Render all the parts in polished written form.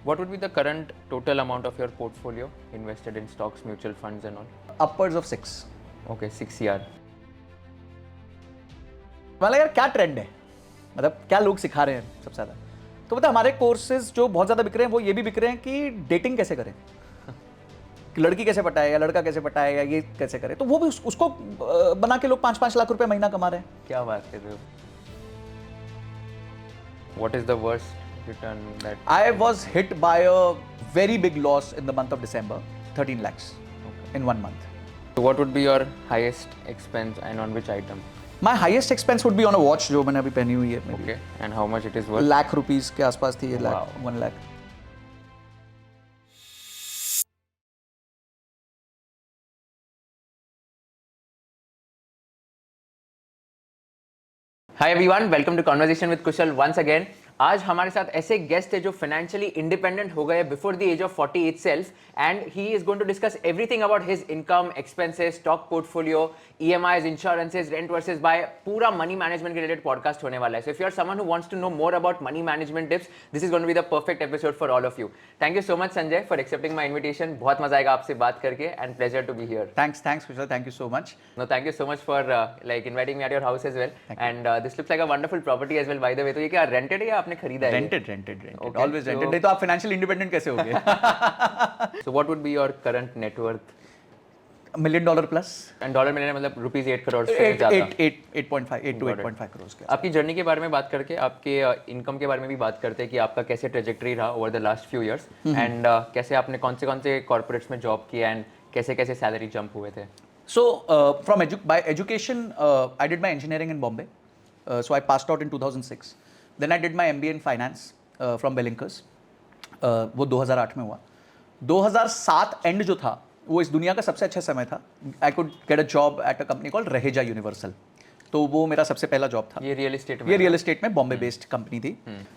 What would be the current total amount of your portfolio invested in stocks, mutual funds and all? Upwards of 6. Okay, 6 year. मतलब यार क्या trend है, मतलब क्या लोग सिखा रहे हैं सबसे ज़्यादा। तो पता है हमारे कोर्सेज जो बहुत ज़्यादा बिक रहे हैं वो ये भी बिक रहे हैं कि डेटिंग कैसे करें, कि लड़की कैसे पटाए या लड़का कैसे पटाए या ये कैसे करे, तो वो भी उसको बना के लोग 5-5 लाख रुपए महीना कमा रहे हैं। क्या बात कर रहे हो? What is the worst return that I was hit by a very big loss in the month of December, 13 lakhs in 1 month. So what would be your highest expense and on which item? My highest expense would be on a watch जो मैंने अभी पहनी हुई है, maybe Okay, and how much it is worth? Lakh rupees के आसपास थी, ये Wow. Lakh 1 lakh. Hi everyone, welcome to Conversation with Kushal once again. आज हमारे साथ ऐसे गेस्ट है जो फाइनेंशियली इंडिपेंडेंट हो गए before the age of 40 itself and he is going to discuss everything about his income, expenses, stock portfolio, EMIs, insurances, rent versus buy, पूरा money management के रिलेटेड पॉडकास्ट होने वाला है. So if you are someone who wants to know more about money management tips, this is going to be the perfect episode for all of you. Thank you so much Sanjay for accepting my invitation. बहुत मजा आएगा आपसे बात करके and pleasure to be here. Thanks Kushal, thank you so much. No, thank you so much for like inviting me at your house as well. And this looks like a wonderful property as well, by the way. तो ये क्या rented है या आपने खरीदा है? Rented. Okay, Always rented. so- नहीं तो आप financially independent कैसे हो गए? So what would be your current net worth? $1 million plus. And dollar में मतलब रुपीज 8 करोड़ से ज़्यादा. 8 to 8.5 crores के। आपकी जर्नी के बारे में बात करके, आपके इनकम के बारे में भी बात करते हैं कि आपका कैसे ट्रेजेक्टरी रहा over the last few years and कैसे आपने कौन से कॉर्पोरेट्स में जॉब किया एंड कैसे सैलरी जंप हुए थे. So by education, I did my engineering in Bombay. So I passed out in 2006. Then I did my MBA in finance from Bellinkers. वो 2008 में हुआ. 2007 एंड जो था वो इस दुनिया का सबसे अच्छा समय था. I could get a job at a company called Raheja Universal. तो वो मेरा सबसे पहला जॉब था. ये रियल एस्टेट में? ये रियल एस्टेट में बॉम्बे बेस्ड कंपनी थी.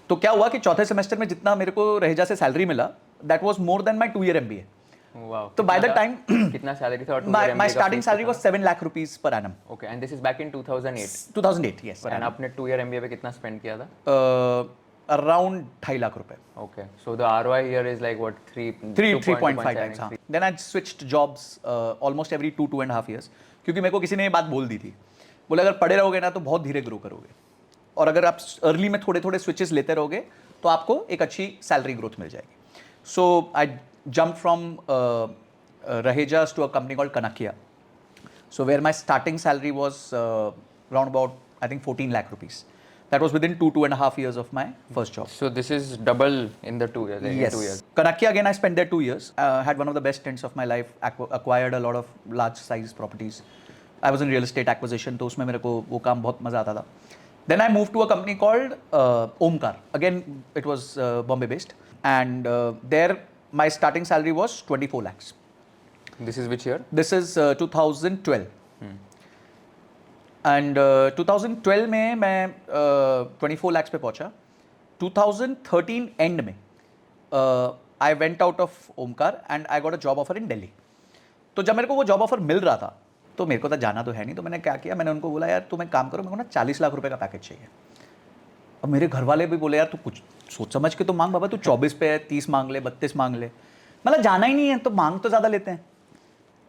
तो क्या हुआ कि चौथे सेमेस्टर में जितना मेरे को रहेजा से सैलरी मिला, that was more than my 2-year MBA. Wow. तो बाय द टाइम कितना सैलरी था? My starting salary was 7 lakh rupees per annum. Okay, and this is back in 2008. 2008, yes. And आपने 2 year MBA पे कितना स्पेंड किया था? Around 2.5 lakh रुपए. Okay, so the ROI here is like what, 3.5 times. हाँ. Then I switched jobs almost every 2.5 years. क्योंकि मेरे को किसी ने ये बात बोल दी थी, बोले अगर पढ़े रहोगे ना तो बहुत धीरे ग्रो करोगे, और अगर आप अर्ली में थोड़े स्विचेस लेते रहोगे तो आपको एक अच्छी सैलरी ग्रोथ मिल जाएगी. So I jump from Rahejas to a company called Kanakia. So where my starting salary was around about, I think, 14 lakh rupees. That was within 2.5 years of my first job. So this is double in the 2 years. Yes. 2 years. Kanakia, again, I spent there 2 years. Had one of the best stints of my life. Acquired a lot of large size properties. I was in real estate acquisition, तो उसमें मेरे को वो काम बहुत मजा आता था. Then I moved to a company called Omkar. Again, it was Bombay based, and there my starting salary was 24 lakhs. This is which year? This is 2012. And 2012 में मैं 24 lakhs पे पहुंचा. 2013 एंड में I went out of Omkar and I got a job offer in Delhi. तो जब मेरे को वो जॉब ऑफर मिल रहा था तो मेरे को तो जाना तो है नहीं, तो मैंने क्या किया, मैंने उनको बोला यार तुम एक काम करो, मेरे को ना 40 लाख रुपए का पैकेज चाहिए. अब मेरे घर वाले भी बोले यार तू कुछ सोच समझ के तो मांग बाबा, तू 24 पे है, 30 मांग ले, 32 मांग ले, मतलब जाना ही नहीं है तो मांग तो ज़्यादा लेते हैं.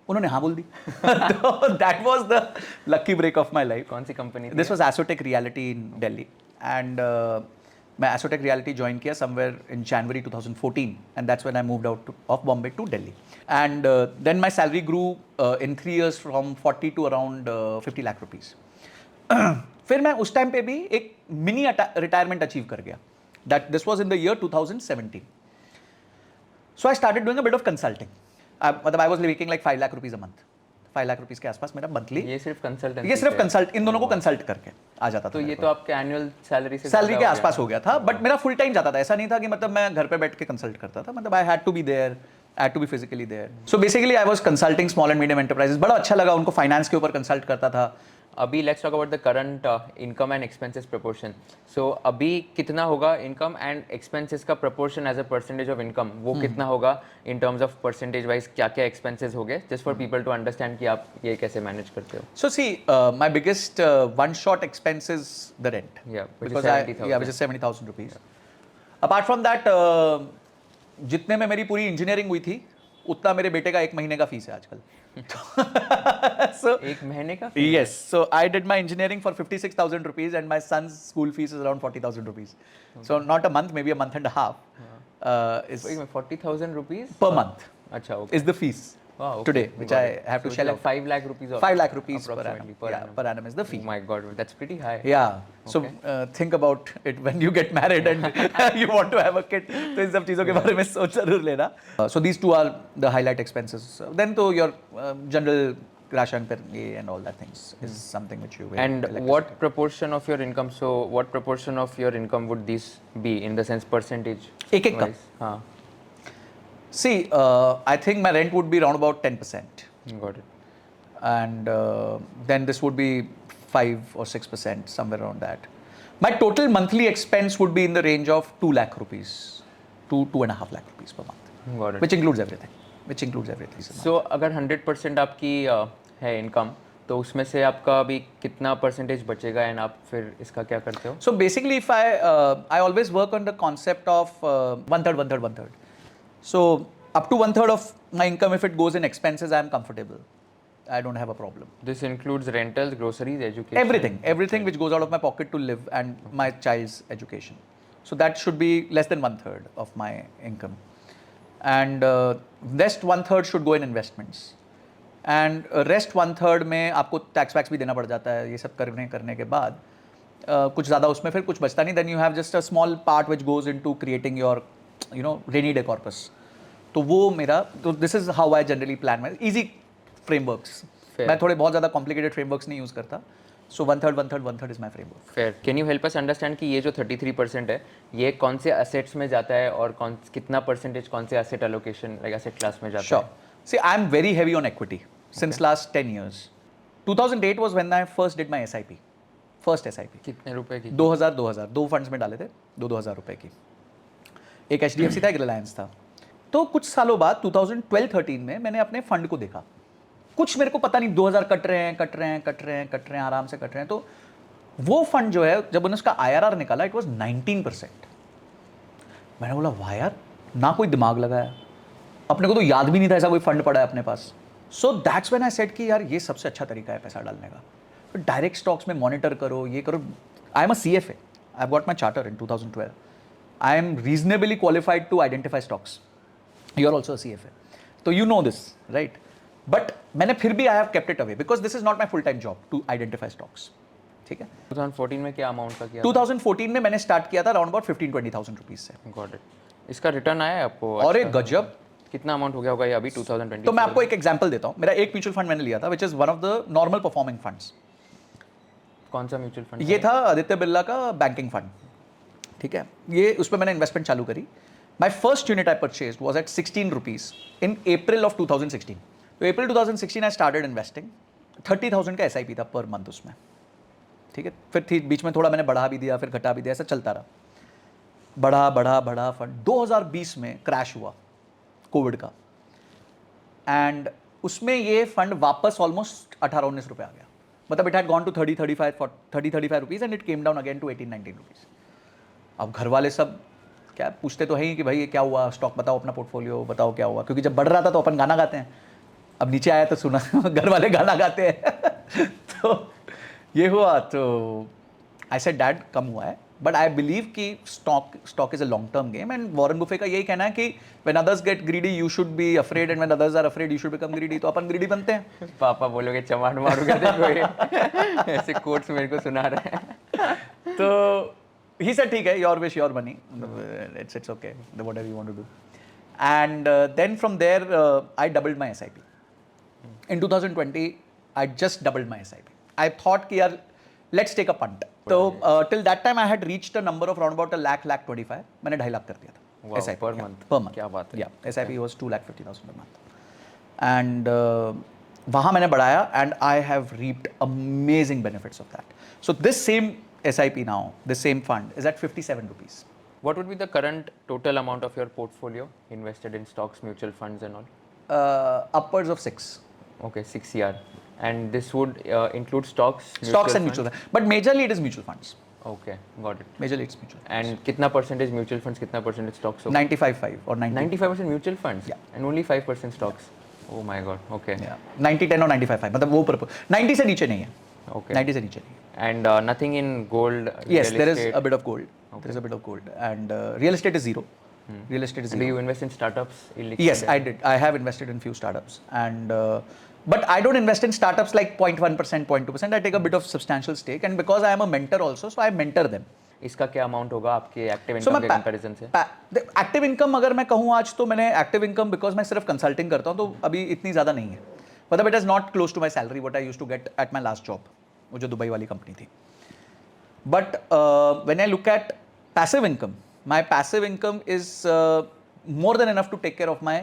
उन्होंने हाँ बोल दी. तो that was the lucky break of my life. कौन सी कंपनी थी? This was Assotech Realty in Delhi, and मैं एसोटेक रियलिटी ज्वाइन किया somewhere in January 2014, and that's when I moved out of Bombay to Delhi. And then my salary grew in 3 years from 40 to around 50 lakh rupees. फिर मैं उस time पे भी एक mini retirement achieve कर गया. That this was in the year 2017. So I started doing a bit of consulting. मतलब I was making like 5 lakh rupees a month. 5 lakh rupees के आसपास मेरा मंथली. ये सिर्फ कंसल्टेंसी? ये सिर्फ कंसल्ट, इन दोनों को कंसल्ट करके आ जाता था. तो ये तो आपके एनुअल सैलरी से सैलरी के आसपास हो गया था, बट मेरा फुल टाइम जाता था. ऐसा नहीं था कि मतलब मैं घर पे बैठ के कंसल्ट करता था, मतलब I had to be there, I had to be physically there. So basically I was consulting small and medium enterprises. बड़ा अच्छा लगा, उनको फाइनेंस के ऊपर कंसल्ट करता था. अभी let's talk about the current income and expenses proportion. So अभी कितना होगा इनकम एंड एक्सपेंसेस का proportion as a percentage of income, वो कितना होगा in terms of percentage wise, क्या क्या एक्सपेंसेस हो गए, just for people to understand कि आप ये कैसे मैनेज करते हो. So see, my biggest one shot expense is the rent. Yeah, which is because 70,000. which is 70,000 rupees. Apart from that, जितने में मेरी पूरी इंजीनियरिंग हुई थी उतना मेरे बेटे का 1 महीने का फीस है आजकल. So एक महीने का yes, so I did my engineering for 56,000 rupees and my son's school fees is around 40,000 rupees. So not a month, maybe a month and a half. Is 40,000 rupees per month अच्छा okay. is the fees Wow, okay. today, which I Got it. have to So shell it's out. 5 lakh rupees. 5 lakh rupees per annum. approximately per Yeah, annum. per annum is the fee. Oh my God, that's pretty high. Yeah. So Okay. think about it when you get married and you want to have a kid. तो इन सब चीज़ों के बारे में सोच जरूर लेना. So these two are the highlight expenses. Then to your general ration पर ये and all that things is something which you. And what proportion of your income? So what proportion of your income would these be in the sense percentage? एक का. wise? हाँ. See, I think my rent would be around about 10%. Got it. And then this would be 5 or 6%, somewhere around that. My total monthly expense would be in the range of 2 lakh rupees, 2.5 lakh rupees per month, Got it. which includes everything. Which includes everything. So अगर 100% आपकी है income तो उसमें से आपका अभी कितना percentage बचेगा एंड आप फिर इसका क्या करते हो? So basically, if I always work on the concept of one third, one third, one third. So up to 1/3 of my income, if it goes in expenses, I am comfortable. I don't have a problem. This includes rentals, groceries, education. Everything which goes out of my pocket to live and my child's education. So that should be less than 1/3 of my income. And rest 1/3 should go in investments. And rest 1/3 में आपको tax wax भी देना पड़ जाता है. ये सब करने के बाद कुछ ज़्यादा उसमें फिर कुछ बचता नहीं. Then you have just a small part which goes into creating your rainy day corpus. तो वो मेरा तो this is how I generally plan my easy frameworks. मैं थोड़े बहुत ज़्यादा complicated frameworks नहीं use करता. So 1/3 is my framework. Fair. Can you help us understand कि ये जो 33% है ये कौन से assets में जाता है और कितना percentage कौन से asset allocation like asset class में जाता Sure. है? See, I'm very heavy on equity since last 10 years. 2008 was when I first did my SIP. First SIP. कितने रुपए की? 2000 दो फंड्स में डाले थे 2,000 रुपए की. एक HDFC था, एक रिलायंस था. तो कुछ सालों बाद 2012-13 में मैंने अपने फंड को देखा. कुछ मेरे को पता नहीं 2000 कट रहे हैं आराम से कट रहे हैं. तो वो फंड जो है जब उन्होंने उसका IRR निकाला इट वाज 19%. मैंने बोला वाह यार, ना कोई दिमाग लगाया, अपने को तो याद भी नहीं था ऐसा कोई फंड पड़ा है अपने पास. So that's when I said कि यार ये सबसे अच्छा तरीका है पैसा डालने का. तो डायरेक्ट स्टॉक्स में मॉनिटर करो, ये करो. I am a CFA. I have got my charter in 2012. I am reasonably qualified to identify stocks. You are also CFA. तो you know this right. But मैंने फिर भी I have kept it away because this is not my full time job to identify stocks. ठीक है. 2014 में क्या amount का किया? 2014 में मैंने स्टार्ट किया था अराउंड अबाउट 15-20,000 रुपीज से. Got it. इसका रिटर्न आया है आपको? और एक गजब. कितना अमाउंट हो गया होगा ये अभी 2020? तो मैं आपको एक एग्जांपल देता हूँ. मेरा एक म्यूचुअल फंड मैंने लिया था which is one of the normal performing funds. कौन सा म्यूचुअल फंड? ये था आदित्य बिरला का बैंकिंग फंड. ठीक है. ये उसमें मैंने इन्वेस्टमेंट चालू करी. My first unit I purchase was at 16 rupees in April of 2016. तो अप्रैल 2016 आई स्टार्टेड इन्वेस्टिंग. 30,000 का SIP था पर मंथ उसमें. ठीक है. फिर थी बीच में थोड़ा मैंने बढ़ा भी दिया, फिर घटा भी दिया, ऐसा चलता रहा. बढ़ा फंड. 2020 में क्रैश हुआ कोविड का एंड उसमें ये फंड वापस ऑलमोस्ट 18-19 रुपये आ गया. मतलब it had gone to 30-35 rupees and it came down again to 18-19 rupees. अब घर वाले सब क्या पूछते तो है ही कि भाई ये क्या हुआ, स्टॉक बताओ, अपना पोर्टफोलियो बताओ क्या हुआ. क्योंकि जब बढ़ रहा था तो अपन गाना गाते हैं. अब नीचे आया तो सुना घर वाले गाना गाते हैं. तो ये हुआ. तो आई सेड डैड कम हुआ है बट आई बिलीव कि stock is a long term game. And Warren Buffett का यही कहना है कि when others get greedy you should be afraid and when others are afraid you should become greedy. तो अपन ग्रीडी बनते हैं. पापा बोलोगे चमाट मारूंगा देखो ये ऐसे कोट्स मेरे को सुना रहे हैं. तो ही सेड ठीक है, your wish your money, it's okay, whatever you want to do. And then from there I doubled my SIP. In 2020 I just doubled my SIP. I thought कि यार let's take a punt. तो till that time I had reached a number of around about a lakh 25. मैंने 2.5 लाख कर दिया था. Wow, SIP per yeah, month. per month. क्या बात है. Yeah, SIP was 2,50,000 a month. And वहाँ मैंने बढ़ाया and I have reaped amazing benefits of that. So this same SIP now, this same fund is at 57 rupees. What would be the current total amount of your portfolio invested in stocks, mutual funds and all? Upwards of 6. Okay, 6 CR. And this would include stocks, Stocks and mutual funds. But majorly it is mutual funds. Okay, got it. Majorly it's mutual. And कितना percentage mutual funds, कितना percentage stocks? 95-5 or 90. 95% mutual funds? Yeah. And only 5% stocks? Oh my god, okay. Yeah. 90-10 और 95-5 मतलब वो 90 से नीचे नहीं है. Okay. 90 से नीचे नहीं है. And nothing in gold, Yes, real there is estate? a bit of gold. Okay. There is a bit of gold. And real estate is zero. Real estate is And do zero. you invest in startups? Yes, I did. I have invested in few startups. And but I don't invest in startups like 0.1%, 0.2%. I take a bit of substantial stake. And because I am a mentor also, so I mentor them. इसका क्या amount होगा आपके active So income के comparison से? Active income अगर मैं कहूँ आज तो मैंने एक्टिव इनकम बिकॉज मैं सिर्फ कंसल्टिंग करता हूँ तो अभी इतनी ज़्यादा नहीं है. मतलब it is not close to my salary what I used to get at my last job, वो जो दुबई वाली कंपनी थी. But when I look at passive income, my passive income is more than enough to take care of my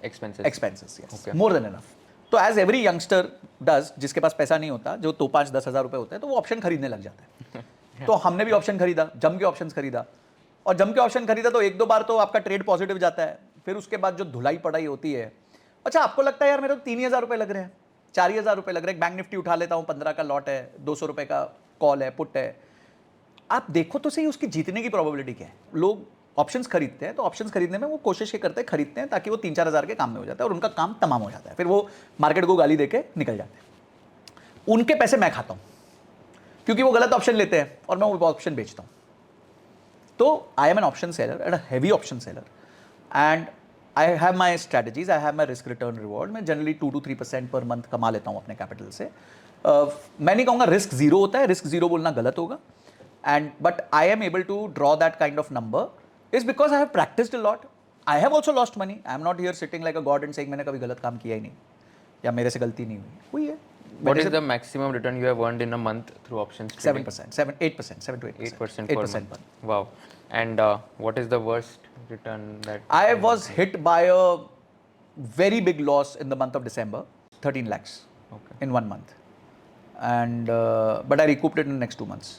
Expenses. expenses. Yes, Okay. more than enough. तो as every youngster does, जिसके पास पैसा नहीं होता, जो तो 5-10 हज़ार रुपए होते हैं, तो वो ऑप्शन खरीदने लग जाता है. तो हमने भी ऑप्शन खरीदा, जम के ऑप्शन खरीदा, और जम के ऑप्शन खरीदा तो 1-2 बार तो आपका ट्रेड पॉजिटिव जाता है. फिर उसके बाद जो धुलाई पढ़ाई होती है, अच्छा आपको लगता है यार मेरे तो 3,000 रुपये लग रहे हैं, 4,000 रुपये लग रहे हैं, बैंक निफ्टी उठा लेता हूँ, 15 का लॉट है, 200 रुपये का कॉल है, पुट है. आप देखो तो सही उसकी जीतने की प्रोबेबिलिटी क्या है. लोग ऑप्शंस खरीदते हैं तो ऑप्शंस खरीदने में वो कोशिश ये करते हैं, खरीदते हैं ताकि वो 3-4 हज़ार के काम में हो जाता है और उनका काम तमाम हो जाता है. फिर वो मार्केट को गाली देके निकल जाते हैं. उनके पैसे मैं खाता हूँ क्योंकि वो गलत ऑप्शन लेते हैं और मैं वो ऑप्शन बेचता हूँ. तो I am an option seller and a heavy option seller and I have my strategies, I have my risk return reward. मैं जनरली 2-3% पर मंथ कमा लेता हूँ अपने कैपिटल से. मैं नहीं कहूँगा रिस्क जीरो होता है, रिस्क जीरो बोलना गलत होगा. And but I am able to draw that kind of number is because I have practiced a lot. I have also lost money. I am not here sitting like a god and saying मैंने कभी गलत काम किया ही नहीं या मेरे से गलती नहीं हुई. हुई है. What is the maximum return you have earned in a month through options trading? 8%, 7 to 8%. 8% per month. Wow. And what is the worst return that? I was hit by a very big loss in the month of December, 13 lakhs Okay. in 1 month. And but I recouped it in the next 2 months.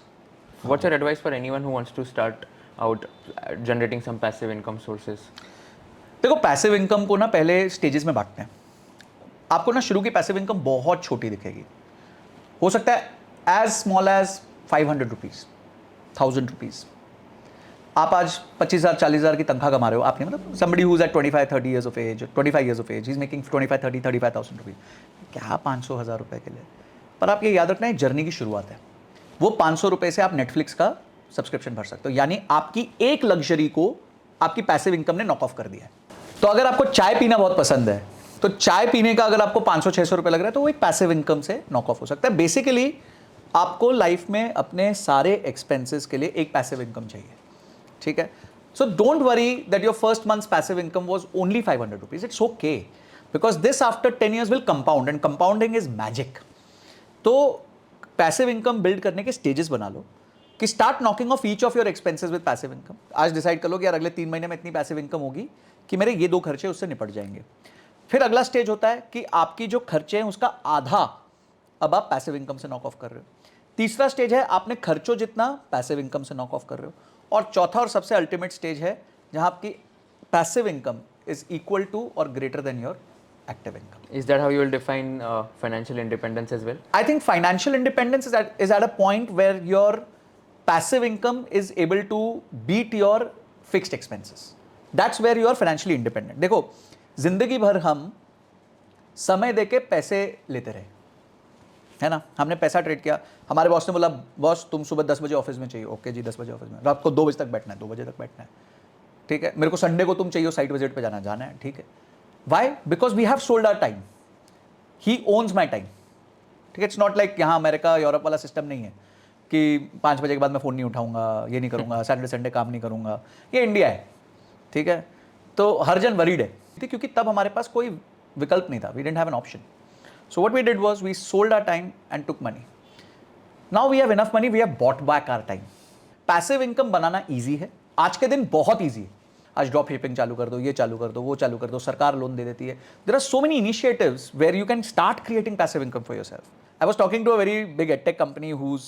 What's your advice for anyone who wants to start out generating some passive income sources? देखो passive income को ना पहले stages में बांटते हैं. आपको ना शुरू की पैसिव इनकम बहुत छोटी दिखेगी. हो सकता है as small as 500 rupees, 1000 rupees. आप आज 25,000 40,000 की तनख्वाह कमा रहे हो. आपने मतलब somebody who's at 25-30 years of age, 25 years of age, he's making 25-30 35,000 rupees. क्या 500,000 रुपये के लिए? पर आप ये याद रखना है जर्नी की शुरुआत है. वो 500 रुपये से आप नेटफ्लिक्स का सब्सक्रिप्शन भर सकते हो. यानी आपकी एक लग्जरी को आपकी पैसिव इनकम ने नॉक ऑफ कर दिया है. तो अगर आपको चाय पीना बहुत पसंद है तो चाय पीने का अगर आपको 500-600 रुपये लग रहा है तो वो एक पैसिव इनकम से नॉक ऑफ हो सकता है. बेसिकली आपको लाइफ में अपने सारे एक्सपेंसेस के लिए एक पैसिव इनकम चाहिए. ठीक है. So don't worry that your first months passive income was only 500 rupees. It's okay because this after 10 years will compound and compounding is magic. तो पैसिव इनकम बिल्ड करने के स्टेजेस बना लो कि start knocking of each of your expenses with passive income. आज decide कर लो कि यार अगले 3 महीने में इतनी पैसिव इनकम होगी कि मेरे ये 2 खर्चे उससे निपट जाएंगे. फिर अगला स्टेज होता है कि आपकी जो खर्चे हैं उसका आधा अब आप पैसिव इनकम से नॉक ऑफ कर रहे हो. तीसरा स्टेज है आपने खर्चों जितना पैसिव इनकम से नॉक ऑफ कर रहे हो. और चौथा और सबसे अल्टीमेट स्टेज है जहां आपकी passive income is equal to और greater than your active income. Is that how you will define financial independence as well? I think financial independence is at a point where your passive income is able to beat your fixed expenses. That's where you are financially independent. देखो जिंदगी भर हम समय देके पैसे लेते रहे, है ना. हमने पैसा ट्रेड किया. हमारे बॉस ने बोला बॉस तुम सुबह 10 बजे ऑफिस में चाहिए. ओके जी 10 बजे ऑफिस में. रात को 2 बजे तक बैठना है, 2 बजे तक बैठना है. ठीक है. मेरे को संडे को तुम चाहिए साइट विजिट पे जाना है. ठीक है. Why? Because we have sold our time. He owns my time. ठीक है. It's not like यहाँ अमेरिका यूरोप वाला सिस्टम नहीं है कि 5 बजे के बाद मैं फ़ोन नहीं उठाऊंगा, ये नहीं करूँगा, सैटरडे संडे काम नहीं करूँगा. ये इंडिया है. ठीक है. तो हर जन वरीड है क्योंकि तब हमारे पास कोई विकल्प नहीं था. We didn't have an option. So what we did was we sold our time and took money. Now we have enough money, we have bought back our time. Passive income banana easy है. आज के दिन बहुत easy है. आज drop shipping चालू कर दो, ये चालू कर दो, वो चालू कर दो, सरकार लोन दे देती है. There are so many initiatives where you can start creating passive income for yourself. I was talking to a very big edtech company whose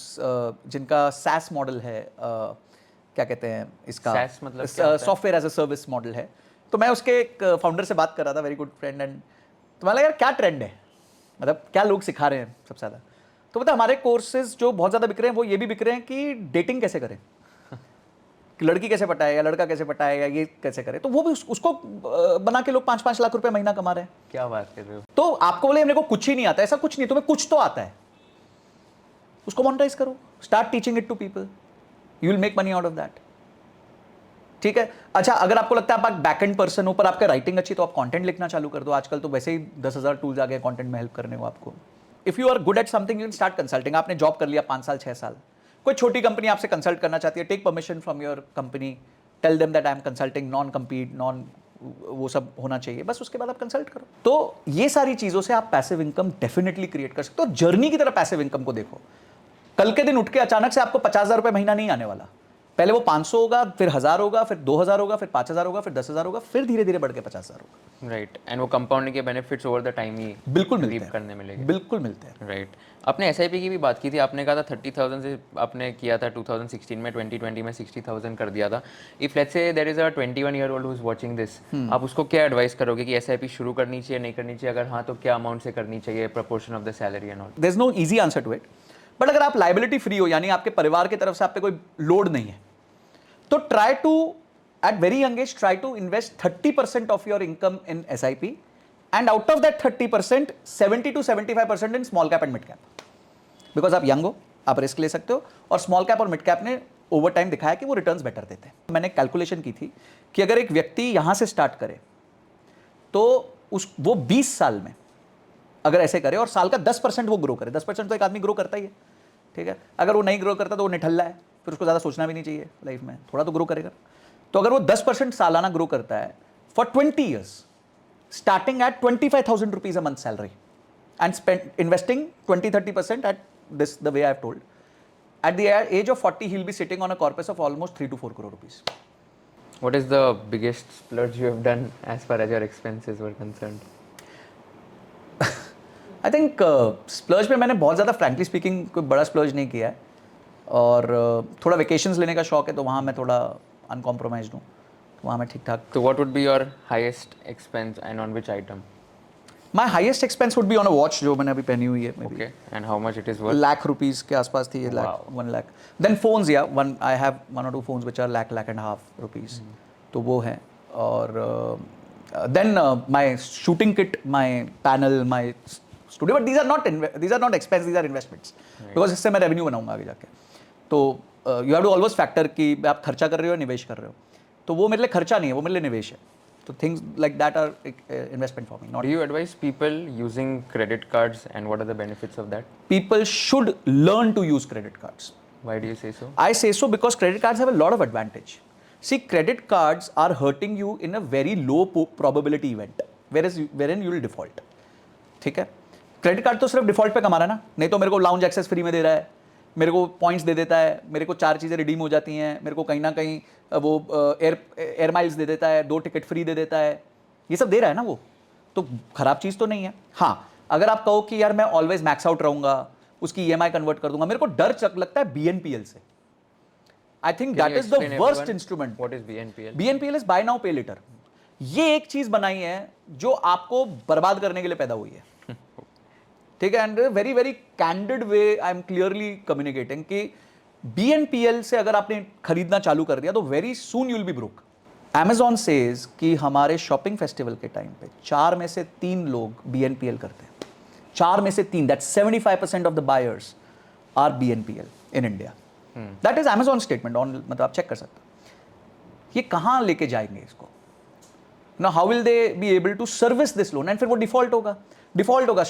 जिनका SaaS मॉडल है. क्या कहते हैं इसका? SaaS मतलब क्या होता है? Software as a service model है. तो मैं उसके एक फाउंडर से बात कर रहा था, वेरी गुड फ्रेंड. एंड तो मैं लगा यार क्या ट्रेंड है, मतलब क्या लोग सिखा रहे हैं सबसे ज़्यादा. तो पता है हमारे कोर्सेज जो बहुत ज़्यादा बिक रहे हैं वो ये भी बिक रहे हैं कि डेटिंग कैसे करें, कि लड़की कैसे पटाए या लड़का कैसे पटाए या ये कैसे करे, तो वो भी उसको बना के लोग 5-5 लाख रुपए महीना कमा रहे हैं। क्या बात कर रहे हो? तो आपको बोले मेरे को कुछ ही नहीं आता, ऐसा कुछ नहीं, तुम्हें कुछ तो आता है, उसको मोनेटाइज करो, start teaching it to people, you will make money out of that. ठीक है। अच्छा, अगर आपको लगता है आप बैक एंड पर्सन हो पर आपका राइटिंग अच्छी, तो आप कंटेंट लिखना चालू कर दो। आजकल तो वैसे ही 10,000 टूल्स आ गए कंटेंट में हेल्प करने को आपको। If you are good at something you can start consulting. आपने जॉब कर लिया 5 साल 6 साल, कोई छोटी कंपनी आपसे कंसल्ट करना चाहती है, take permission from your company, tell them that I am consulting, non compete, non वो सब होना चाहिए, बस उसके बाद आप कंसल्ट करो। तो ये सारी चीज़ों से आप पैसिव इनकम डेफिनेटली क्रिएट कर सकते हो। जर्नी की तरह पैसिव इनकम को देखो। कल के दिन उठ के अचानक से आपको 50,000 रुपये महीना नहीं आने वाला। पहले वो 500 होगा, फिर 1000 होगा, फिर 2000 होगा, फिर 5000 होगा, फिर 10,000 होगा, फिर धीरे धीरे बढ़ के 50,000 होगा। राइट, एंड वो कंपाउंडिंग के बेनिफिट्स ओवर द टाइम ही बिल्कुल मिलते reap हैं, करने मिलेंगे। बिल्कुल मिलते हैं। राइट, आपने एसआईपी की भी बात की थी, आपने कहा था 30,000 से आपने किया था 2016 में, 2020 में 60,000 कर दिया था। If let's say there is a 21 year old who is watching this, आप उसको क्या एडवाइस करोगे कि एसआईपी शुरू करनी चाहिए, नहीं करनी चाहिए? अगर हाँ तो क्या अमाउंट से करनी चाहिए, proportion of the salary and all? There is no easy answer to it, but अगर आप लाइबिलिटी फ्री हो, यानी आपके परिवार की तरफ से आप पे कोई लोड नहीं है, तो try to at very young age try to invest 30% of your income in SIP, and out of that 30% 70 to 75% in small cap and mid cap. Because आप यंग हो, आप रिस्क ले सकते हो, और स्मॉल कैप और मिड कैप ने ओवर टाइम दिखाया कि वो रिटर्न्स बेटर देते हैं। मैंने कैलकुलेशन की थी कि अगर एक व्यक्ति यहां से स्टार्ट करे तो वो 20 साल में अगर ऐसे करे और साल का 10% वो ग्रो करे, 10% तो एक आदमी ग्रो करता ही है, ठीक है। अगर वो नहीं ग्रो करता तो वो निठल्ला है, फिर उसको ज़्यादा सोचना भी नहीं चाहिए लाइफ में, थोड़ा तो ग्रो करेगा। तो अगर वो 10% सालाना ग्रो करता है for 20 years, starting at 25,000 rupees a month salary and spend investing 20-30% at this the way I have told, at the age of 40 he will be sitting on a corpus of almost 3 to 4 crore rupees. What is the biggest splurge you have done as far as your expenses were concerned? I think splurge में मैंने बहुत ज़्यादा frankly speaking कोई बड़ा splurge नहीं किया है, और थोड़ा वेकेशंस लेने का शौक है, तो वहाँ मैं थोड़ा अनकॉम्प्रोमाइज्ड हूँ, तो वहाँ मैं ठीक ठाक। So what would be your highest expense and on which item? My highest expense would be on a watch जो मैंने अभी पहनी हुई है, Okay, and how much it is worth? Lakh rupees के आसपास थी, लाख 1 लाख। देन फोन्स, या one I have 1 or 2 phones which are lakh and half rupees, तो वो है। और then my shooting kit, my panel, my studio, but these are not expense, these are investments, because इससे मैं रेवेन्यू बनाऊंगा आगे जाके। तो you have to always factor कि आप खर्चा कर रहे हो या निवेश कर रहे हो, तो वो मेरे लिए खर्चा नहीं है, वो मेरे लिए निवेश है। तो things like that are investment for me, not. Do you advise people using credit cards and what are the benefits of that? People should learn to use credit cards. Why do you say so? I say so because credit cards have a lot of advantage. See, credit cards are hurting you in a very low probability event, wherein you will default. ठीक है, credit card तो सिर्फ default पे कमा रहा है ना, नहीं तो मेरे को लाउंज एक्सेस फ्री में दे रहा है, मेरे को पॉइंट्स दे देता है, मेरे को 4 चीज़ें रिडीम हो जाती हैं, मेरे को कहीं ना कहीं वो एयर माइल्स दे देता है, 2 टिकट फ्री दे देता है, ये सब दे रहा है ना वो, तो खराब चीज़ तो नहीं है। हाँ, अगर आप कहो कि यार मैं ऑलवेज मैक्स आउट रहूँगा, उसकी EMI कन्वर्ट कर दूंगा, मेरे को डर लगता है BNPL से। I think that is the worst instrument. What is BNPL? BNPL is by now पे लेटर। ये एक चीज बनाई है जो आपको बर्बाद करने के लिए पैदा हुई है, ठीक है। And very very candid way I am clearly communicating कि BNPL से अगर आपने खरीदना चालू कर दिया तो very soon you will be broke. Amazon says कि हमारे शॉपिंग फेस्टिवल के टाइम पे 4 में से 3 लोग BNPL करते हैं, 4 में से 3, that 75% of the buyers are BNPL in India. That is Amazon statement on, मतलब आप चेक कर सकते हो। ये कहाँ लेके जाएंगे इसको ना, how will they be able to service this loan? And फिर वो डिफॉल्ट होगा,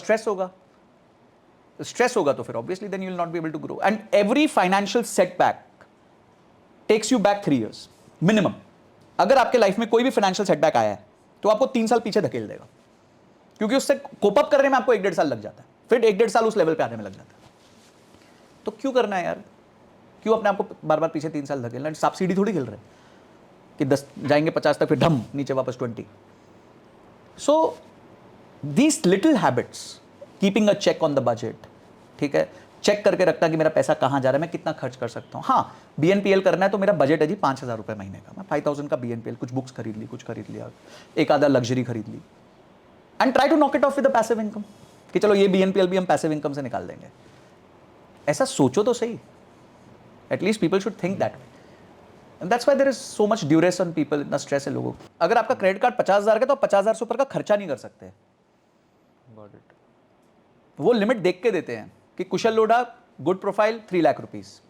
स्ट्रेस होगा, तो फिर obviously then you will not be able to grow. And every financial setback takes you back 3 years minimum. अगर आपके लाइफ में कोई भी फाइनेंशियल सेटबैक आया है तो आपको 3 साल पीछे धकेल देगा, क्योंकि उससे कोप अप करने में आपको 1-1.5 साल लग जाता है, फिर 1-1.5 साल उस लेवल पे आने में लग जाता है। तो क्यों करना है यार, क्यों अपने आपको बार बार पीछे 3 साल धकेलना? सांप सीढ़ी थोड़ी खेल रहे हैं कि 10 जाएंगे 50 तक, फिर ढम नीचे वापस 20। So these little habits, keeping a check on the budget, ठीक है, चेक करके रखना कि मेरा पैसा कहाँ जा रहा है, मैं कितना खर्च कर सकता हूँ। हाँ, BNPL करना है तो मेरा बजट है जी 5,000 रुपये महीने का, मैं 5,000 का BNPL, कुछ बुक्स खरीद ली, कुछ खरीद लिया, एक आधा लग्जरी खरीद ली, and try to knock it off with the passive income कि चलो ये BNPL भी हम पैसिव इनकम से निकाल देंगे। ऐसा सोचो तो सही. At least people should think that way. And that's why there is so much duress on people, इतना stress है लोगों को. अगर आपका क्रेडिट कार्ड 50,000 का तो आप 50,000 से ऊपर का खर्चा नहीं कर सकते. Got it. वो लिमिट देख के देते हैं कि Kushal Lodha, good profile, 3 lakh rupees.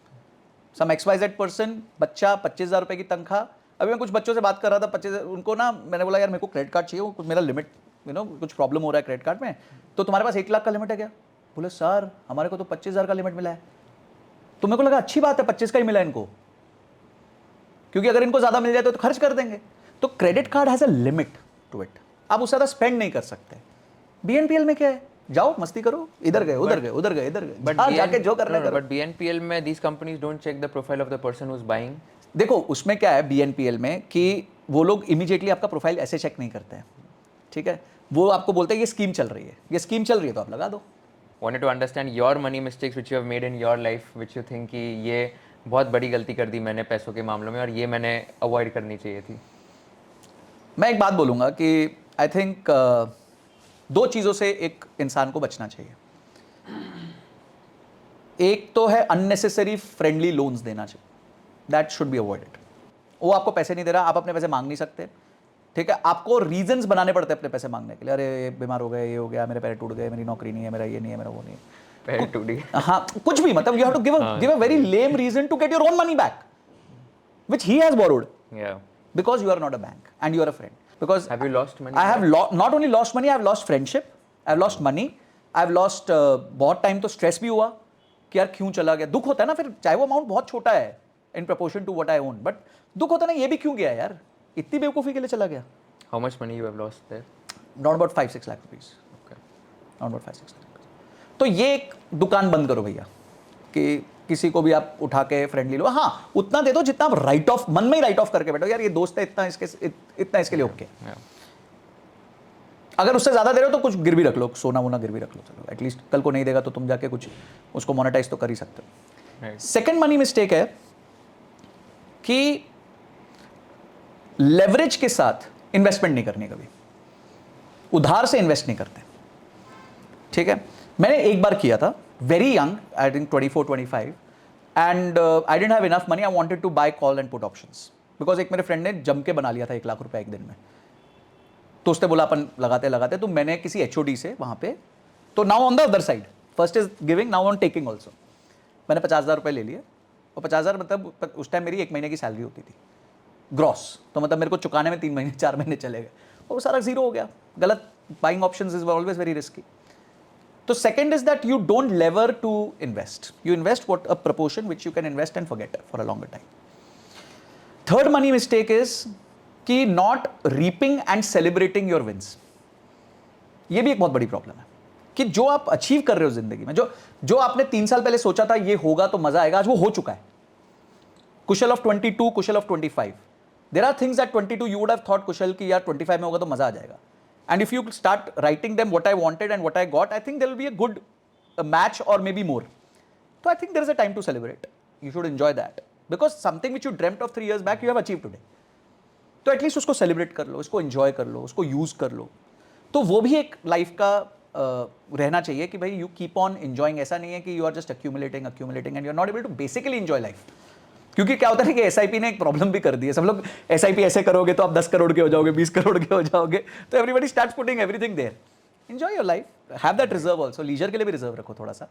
Some XYZ person, बच्चा 25,000 रुपए की तनख्वाह. अभी मैं कुछ बच्चों से बात कर रहा था, 25, उनको ना मैंने बोला यार मेरे को क्रेडिट कार्ड चाहिए, कुछ मेरा लिमिट कुछ प्रॉब्लम हो रहा है क्रेडिट कार्ड में, तो तुम्हारे पास 1 लाख का लिमिट है क्या? बोले सर हमारे को तो 25,000 का लिमिट मिला है. तो मेरे को लगा अच्छी बात है 25 का ही मिला इनको, क्योंकि अगर इनको ज्यादा मिल जाए तो खर्च कर देंगे. तो credit card has a limit to it. आप उससे ज्यादा स्पेंड नहीं कर सकते. BNPL में क्या है, जाओ मस्ती करो, इधर गए उधर गए उधर गए इधर गए, जाके जो करना करो. बट BNPL में these companies don't check the profile of the person who's buying. देखो उसमें क्या है BNPL में कि वो लोग इमीडिएटली आपका प्रोफाइल ऐसे चेक नहीं करते हैं. ठीक है, वो आपको बोलते हैं ये स्कीम चल रही है, ये स्कीम चल रही है तो आप लगा दो. Wanted to understand your money mistakes which you have made in your life, which you think कि ये बहुत बड़ी गलती कर दी मैंने पैसों के मामलों में और ये मैंने अवॉइड करनी चाहिए थी. मैं एक बात बोलूँगा कि आई थिंक 2 चीज़ों से एक इंसान को बचना चाहिए. एक तो है अननेसेसरी फ्रेंडली लोन्स देना चाहिए, दैट शुड बी अवॉइडेड. वो आपको पैसे नहीं दे रहा, आप अपने पैसे मांग नहीं सकते. ठीक है, आपको रीजंस बनाने पड़ते हैं अपने पैसे मांगने के लिए. अरे ये बीमार हो गए, ये हो गया, मेरे पैर टूट गए, मेरी नौकरी नहीं है, मेरा ये नहीं है, मेरा वो नहीं है, पैर टूट गए. हाँ कुछ भी, मतलब you have to give a very lame reason to get your own money back which he has borrowed. Yeah. Because you are not a bank and you are a friend. Because Have you lost money? I have not only lost money, I have lost friendship, I have lost money, I have lost बहुत time तो stress भी हुआ कि यार क्यों चला गया. दुख होता है ना फिर, चाहे वो अमाउंट बहुत छोटा है in proportion to what I own, but दुख होता है ना, ये भी क्यों गया यार, इतनी बेवकूफ़ी के लिए चला गया. How much money you have lost there? Not about 5-6 lakh rupees. Okay. Not about 5-6 lakh rupees. तो ये एक दुकान बंद करो भैया कि किसी को भी आप उठा के फ्रेंडली लो. हाँ उतना दे दो जितना आप राइट ऑफ, मन में ही राइट ऑफ करके बैठो, यार ये दोस्त है इतना इसके लिए ओके. Yeah. अगर उससे ज्यादा दे रहे हो तो कुछ गिरवी रख लो, सोना वोना गिरवी रख लो, चलो एटलीस्ट कल को नहीं देगा तो तुम जाके कुछ उसको मोनेटाइज तो कर ही सकते हो. Right. सेकेंड मनी मिस्टेक है कि लेवरेज के साथ इन्वेस्टमेंट नहीं करनी, कभी उधार से इन्वेस्ट नहीं करते. ठीक है, मैंने एक बार किया था, very young, I think 24-25, and I didn't have enough money. I wanted to buy call and put options because एक मेरे फ्रेंड ने जम के बना लिया था 1 लाख रुपए एक दिन में. तो उसने बोला अपन लगाते लगाते, तो मैंने किसी HOD से वहाँ पे, तो now on the other side, first is giving, now on taking also. मैंने 50,000 रुपये ले लिए और 50,000 मतलब उस टाइम मेरी 1 महीने की सैलरी होती थी ग्रॉस, तो मतलब मेरे को चुकाने में 3 महीने 4 महीने चले गए और वो सारा जीरो हो गया. गलत, buying options is always very risky. तो second is that you don't lever to invest, you invest what a proportion which you can invest and forget for a longer time. Third money mistake is कि not reaping and celebrating your wins. ये भी एक बहुत बड़ी problem है कि जो आप अचीव कर रहे हो जिंदगी में, जो आपने 3 साल पहले सोचा था ये होगा तो मजा आएगा, आज वो हो चुका है. Kushal of 22, Kushal of 25. There are things at 22 you would have thought Kushal की यार 25 में होगा तो मजा आ जाएगा. And if you start writing them what I wanted and what I got, I think there will be a good match or maybe more. So I think there is a time to celebrate. You should enjoy that because something which you dreamt of 3 years back you have achieved today. तो at least उसको celebrate कर लो, उसको enjoy कर लो, उसको use कर लो. तो वो भी एक लाइफ का रहना चाहिए कि भाई यू कीप ऑन एंजॉइंग. ऐसा नहीं है कि you are just accumulating and you are not able to basically enjoy life. क्योंकि क्या होता है कि SIP ने एक प्रॉब्लम भी कर दी है. सब लोग SIP ऐसे करोगे तो आप 10 करोड़ के हो जाओगे, 20 करोड़ के हो जाओगे, तो everybody starts putting everything there. Enjoy your life, have that reserve also. Leisure के लिए भी रिजर्व रखो थोड़ा सा,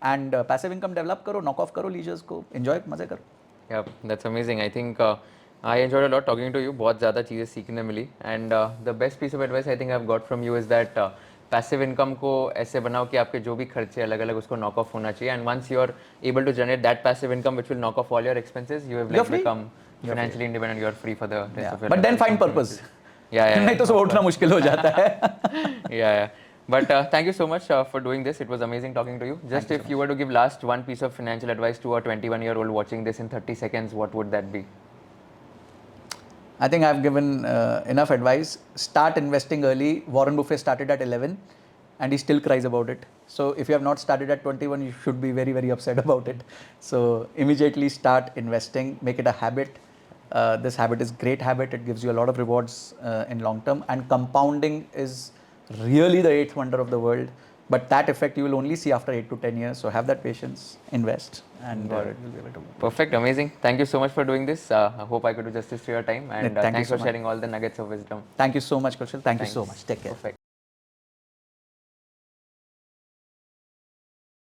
एंड पैसिव इनकम डेवलप करो, नॉक ऑफ करो लीजर्स को, एंजॉय, मजे करो. Yeah, that's amazing. I think I enjoyed a lot talking to you. बहुत ज़्यादा चीज़ें सीखने मिली. And the best piece of advice I think I've got from you is that passive income को ऐसे बनाओ कि आपके जो भी खर्चे अलग अलग उसको नॉक ऑफ होना चाहिए. And once you are able to generate that passive income which will knock off all your expenses, you have like become financially independent, you are free for the rest of your but then find purpose. या नहीं तो सुबह उठना मुश्किल हो जाता है. या but thank you so much for doing this. It was amazing talking to you. Just if you were to give last one piece of financial advice to a 21-year-old watching this in 30 seconds, what would that be? I think I've given enough advice. Start investing early. Warren Buffett started at 11 and he still cries about it. So if you have not started at 21, you should be very, very upset about it. So immediately start investing. Make it a habit. This habit is great habit. It gives you a lot of rewards in long term. And compounding is really the 8th wonder of the world. But that effect you will only see after 8 to 10 years. So have that patience, invest, and Got it. you'll be able to. Perfect, amazing. Thank you so much for doing this. I hope I could do justice to your time, and Thank you thanks so for much. sharing all the nuggets of wisdom. Thank you so much, Kushal. Thank you so Thanks. much. Take care. Perfect.